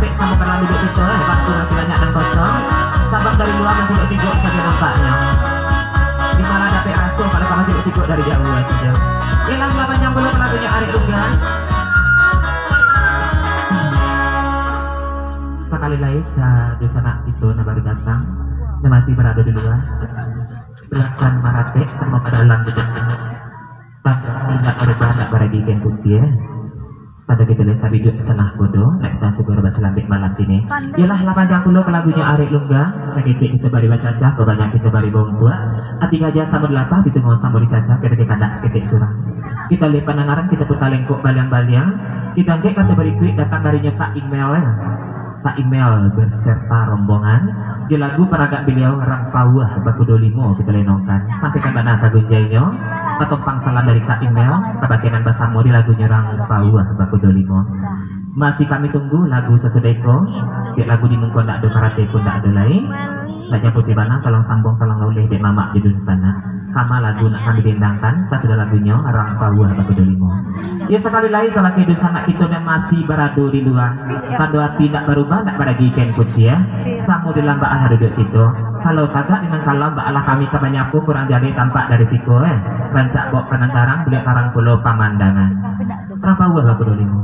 marapek sama terlalu duduk itu waktu masih banyak dan kosong. Sabab dari luar mencikuk-cikuk saja nampaknya. Di mana ada asuh kalau sama cikuk-cikuk dari jauh saja. Hilang 8 belum lagunya Ari Lunggan. Sekali lagi dosa nak itu baru datang dan masih berada di luar. Belakang marapek sama dalam duduk. Tidak berubah tak beragi ikan putih. Pada kita lihat hidup senah bodoh, nak kita syukur bahasa lambik malam ini. Ialah 80 ke lagunya Ari Lungga. Sekitik kita bari baca cacah, kebanyak kita bari bawang buah. Hati gajah sama delapah, kita mau sama dicacah, kita kandak sekitik surang. Kita lihat pendengaran, kita putar lengkuk baliang-baliang. Kita angkat kata beri kuit datang darinya Kak Email ya. Kak Email berserta rombongan. Di lagu peragak beliau Rang Pawah Baku Dolimo kita lenongkan. Sampaikan mana kagunjainya. Atau pangsalan dari Kak Email kebagian Basamo di lagunya Rang Pawah Baku Dolimo. Masih kami tunggu lagu Sesudeko. Di lagu di mungkon tak ada karate pun tak ada lain. Raja Putih Bana tolong sambung tolong oleh dek mamak di sana. Kama lagu nak kami dendangkan. Saya sudah lagunya Rang Pawah Baku Dolimo. Ya sekali lagi kalau ke sana kita dan masih berada di luar. Tanda hati tak berubah tak pada giken putih ya. Samu di lambaan ada duduk itu. Kalau kagak dengan kalau mbak Allah kami kebanyaku kurang jadi tampak dari siku rancak bok penantarang beli karang pulau pamandangan. Rang Pawah Baku Dolimo.